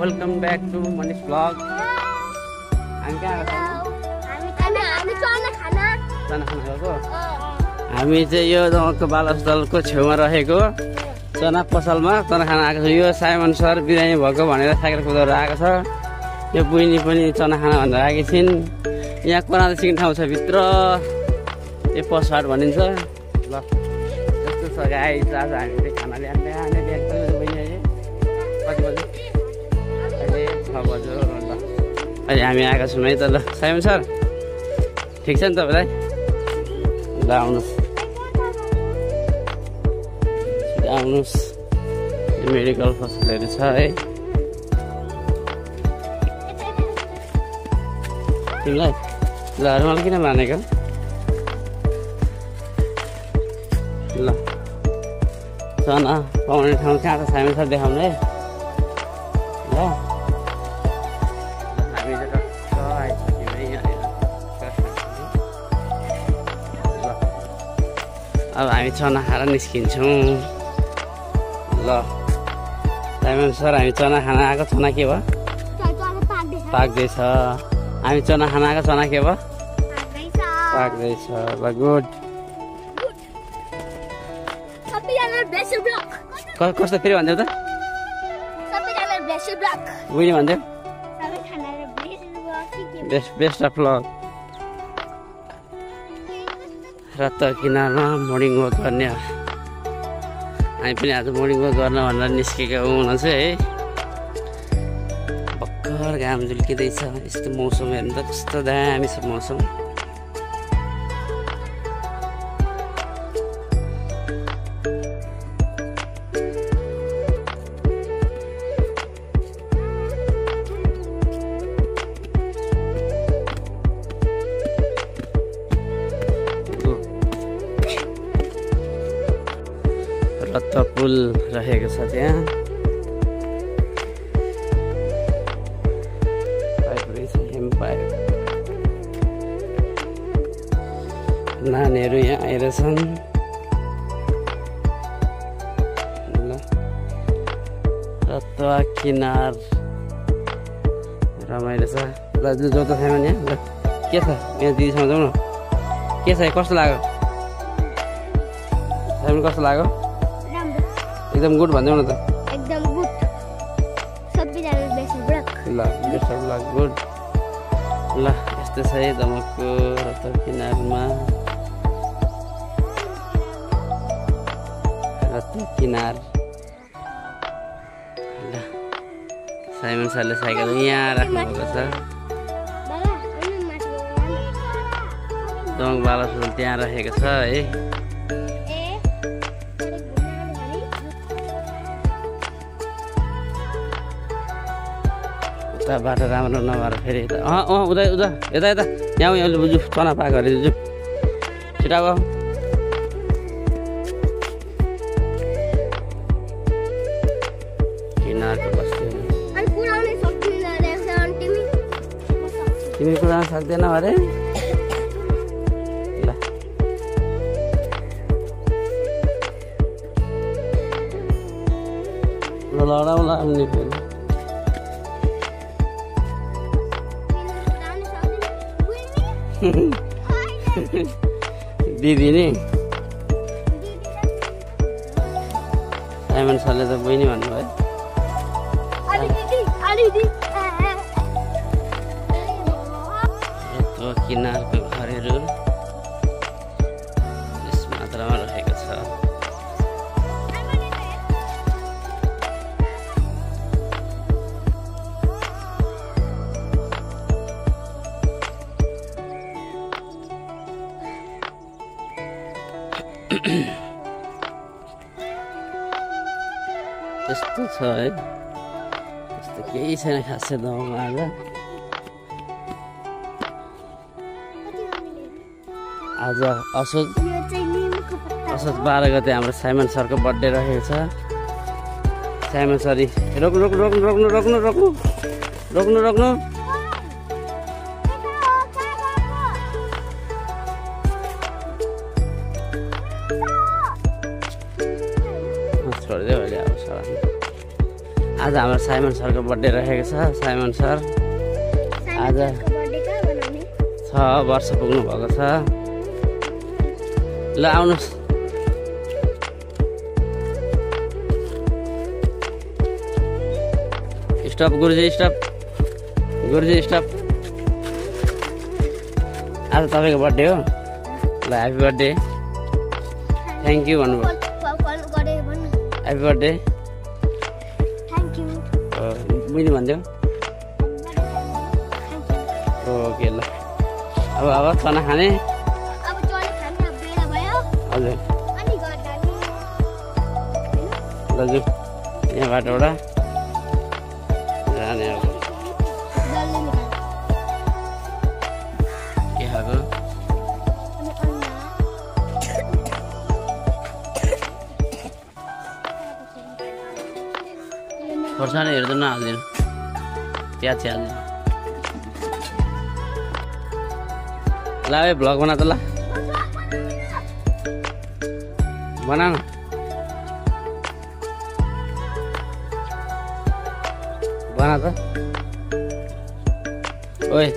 Welcome back to Manish blog. हामी कहाँ गएको? चना खाना गएको। हामी चाहिँ यो गाउँको बाल अस्पतालको छेउमा रहेको चना पसलमा चना खाना आएको छ। यो साइमन सर बिरामी भएको भनेर साइकल कुदाएर आएको छ। यो बुइनी पनि चना खाना भनेर आएकी छिन्। यहाँ कोराले सिक्ने ठाउँ छ भित्र, यो पसहाट भनिन्छ। ल यस्तो छ गाइस, आज हामीले खाना ल्याएर कति बज्यो? अहिले 6 बज्यो। ल अहिले हामी आएका छौँ है त। ल साइमन सर ठिक छ नि तपाईँलाई? ल आउनुहोस् आउनुहोस्। यो मेडिकल पसलहरू छ है तिमीलाई। ल मलाई किन मानेको? ल चना पाउने ठाउँ कहाँ छ साइमन सर देखाउनु है। ल हामी अब हामी चना खाएर निस्किन्छौँ। ल साइमन सर हामी चना खाना आएको। चना के भयो? पाक्दैछ। हामी चना खाना आएको। चना के भयो? पाक्दैछ। ल गुड। कस्तो फेरि भन्दै त? बुझ्ने भन्दै? Best of lock. रत्त किनारमा मर्निङ वक गर्ने। हामी पनि आज मर्निङ वक गर्न भनेर निस्केका हुन चाहिँ है। भर्खर घाम झुल्किँदैछ। यस्तो मौसम हेर्नु त कस्तो दामी छ मौसम। रत्त पुल रहेको छ त्यहाँ। नानीहरू यहाँ आएर छन्। ल रत्त किनार रमाइलो छ। ल जो त छैन यहाँ। ल के छ यहाँ दिदीसँग जाउँ न। के छ कस्तो लाग्यो? कस्तो लाग्यो? एकदम गुड भनिदेऊ न त। एकदम गुड। सबैजना बेस्ट अफ लक। ल बेस्ट अफ लक गुड। ल यस्तो छ है दमकको रत्त किनारमा। रत्त किनार। ल साइमन सरले साइकल यहाँ राख्नुभएको छ। दमक बाल अस्पताल त्यहाँ राखेको छ है। बाटो राम्रो नभएर फेरि यता उता उता यता यता यहाँ बुझ्छु चना पाएको अरे जुझु छिटा गयो। किनारको बस्ती तिमी कुदाउन सक्दैनौ अरे। ल लडाउला आउने फेरि दिदी नि साइमन सरले त बहिनी भन्नुभयो। किनारको घरहरू यस मात्रामा रहेको छ। त्यस्तो छ है। त्यस्तो केही छैन खासै गाउँमा आज असोज 12 गते हाम्रो साइमन सरको बर्थडे रहेको छ। साइमन सरी रोक्नु रोक्नु रोक्नु रोक्नु रोक्नु रोक्नु रोक्नु रोक्नु। आज हाम्रो साइमन सरको बर्थडे रहेको छ। साइमन सर आज 6 वर्ष पुग्नु भएको छ। ल आउनुहोस्। स्टप गुरुजी, स्टप गुरुजी, स्टप। आज तपाईँको बर्थडे हो। ल ह्याप्पी बर्थडे, थ्याङ्क यू भन्नुभयो। ह्याप्पी बर्थडे, बुझ्नु भन्थ्यो। ओके ल अब खाना खाने। हजुर दाजु यहाँबाट एउटा जाने अब के खाएको खोर्सानी हेर्दैन हालिदिनु, प्याज हालिदिनु। ल भ्लग बना त, ल बना न। बना त ओए।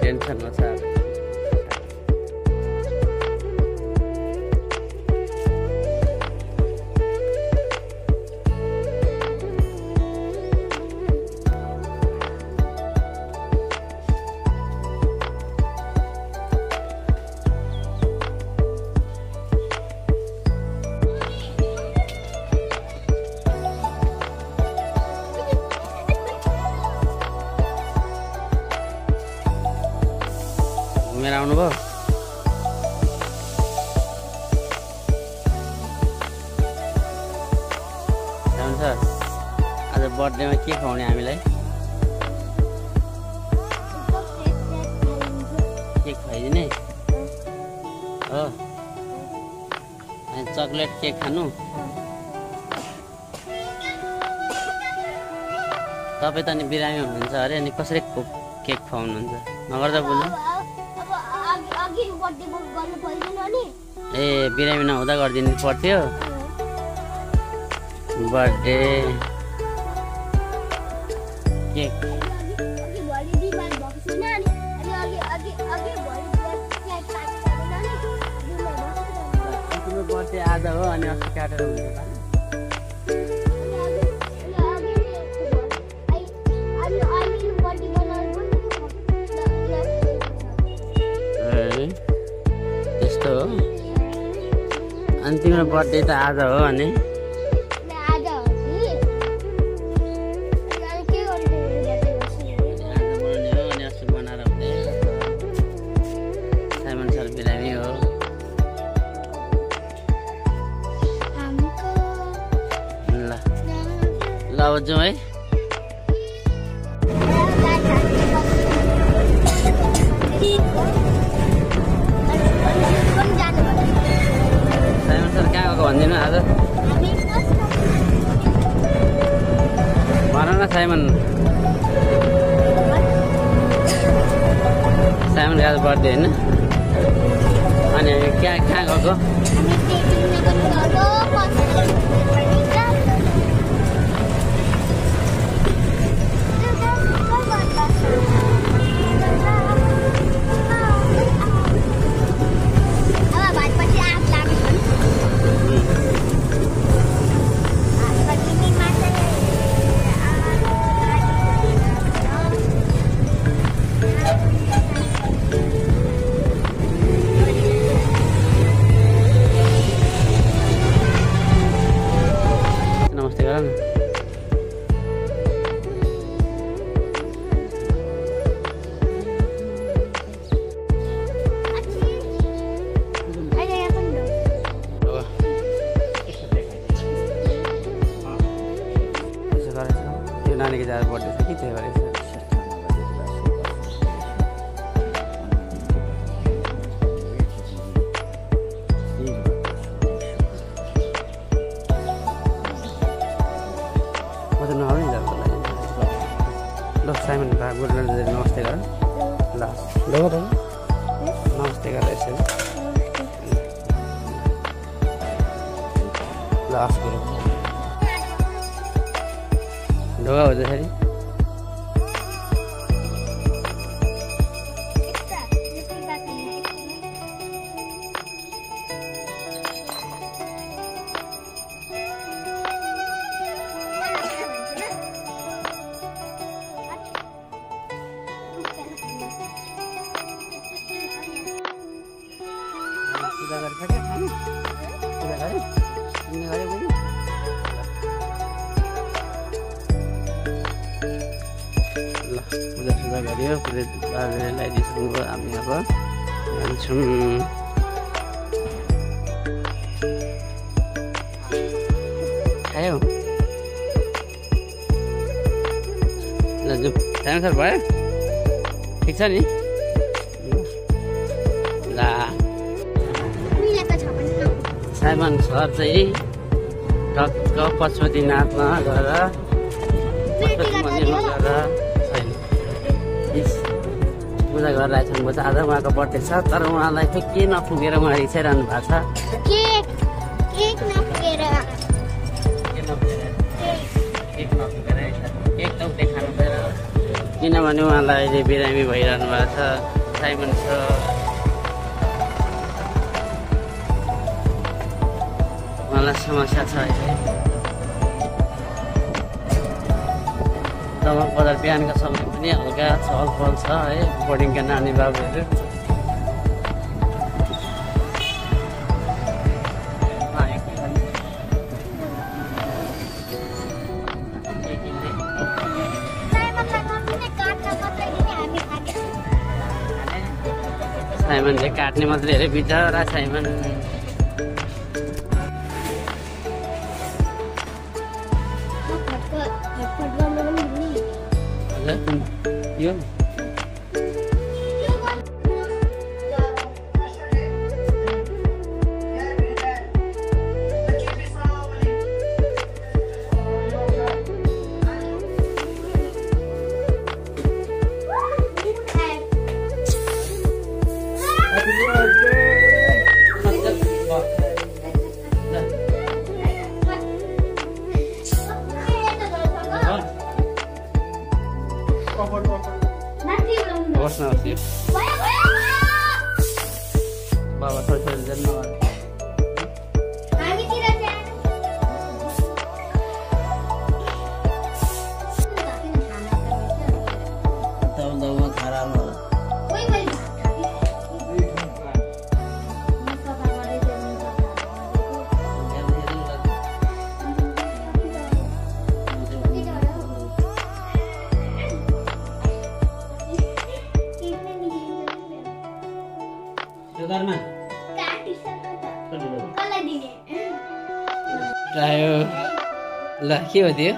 टेन्सनमा छ। घुमेर आउनुभयो। हुन्छ आज बर्थडेमा के खुवाउने हामीलाई? केक खुवाइदिने हो। अनि चक्लेट केक खानु। तपाईँ त नि बिरामी हुनुहुन्छ अरे, अनि कसरी केक खुवाउनुहुन्छ? नगर्दा बोल्नु। ए बिरामी नहुँदा गरिदिनु पर्थ्यो बर्थडे केक। बर्थडे आज हो अनि अस्ति काटेर हुन्छ। त्यस्तो हो। अनि तिम्रो बर्थडे त आज हो अनि अस्ति बनाएर हुँदै। साइमन सर बिरामी हो। ल अब जाउँ है। साइमन सर कहाँ गएको भनिदिनु आज? भन न साइमन। साइमन आज बर्थडे होइन? अनि हामी कहाँ गएको? नमस्ते गर न। त्यो नानीको ज्यादा बर्थडे छ कि त्यही भएर साइमन दा गुरुले नमस्ते गर ल ढोका नमस्ते गर यसरी ल आफ गरौ ढोका हो त्यसरी पूजा गरिसके खाने पूजा गरे तिमीले गरे बुझ्नु ल पूजा सुजा गऱ्यो पुरै बाबाले लगाइदिइसक्नुभयो हामी अब जान्छौँ खायौ ल जाउँ टाइम सर भयो ठिक छ नि ल साइमन सर चाहिँ टक्क पशुपतिनाथमा गएर पशुपति मन्दिरमा गएर छैन पूजा गरेर आइसक्नु भएको छ आज उहाँको बर्थडे छ तर उहाँलाई चाहिँ के नपुगेर उहाँ रिसाइरहनु भएको छ केक त उतै खानु पऱ्यो किनभने उहाँलाई अहिले बिरामी भइरहनु भएको छ साइमन सर मलाई समस्या छ अहिले दमक बजार बिहानको समय पनि हल्का चहलपहल छ है बोर्डिङका नानी बाबुहरू साइमनले काट्ने मात्रै हेरे बिचरा साइमन यो बस्न होस् बाबा छोरी जन्म आयो ल के हो त्यो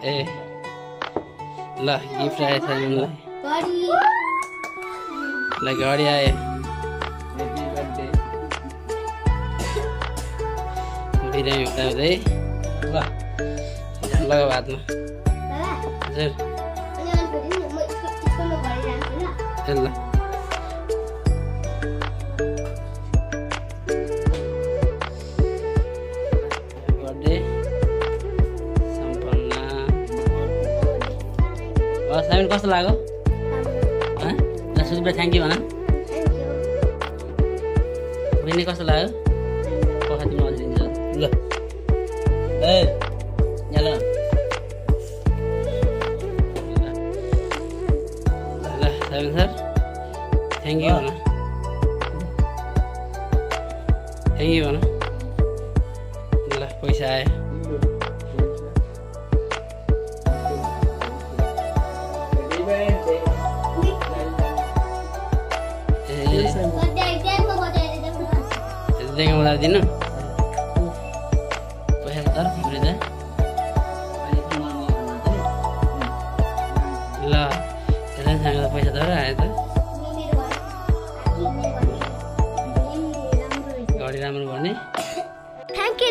ए ल गिफ्ट आयो साइमनलाई ल घडी आयो बिरामी उताउँदै ल लगाऊ हातमा हजुर ल साइमन कस्तो लाग्यो सुजबा थ्याङ्क यू भन बहिनी कस्तो लाग्यो पखा तिमी अझै दिन्छ ल ए ल साइमन सर थ्याङ्क यू भन थ्याङ्क यू भन ल पैसा आयो देखा मलाई दिनु पैसा तर पुरै त ल यतासँग पैसा तर आयो त घडी राम्रो गर्ने थ्याङ्क यू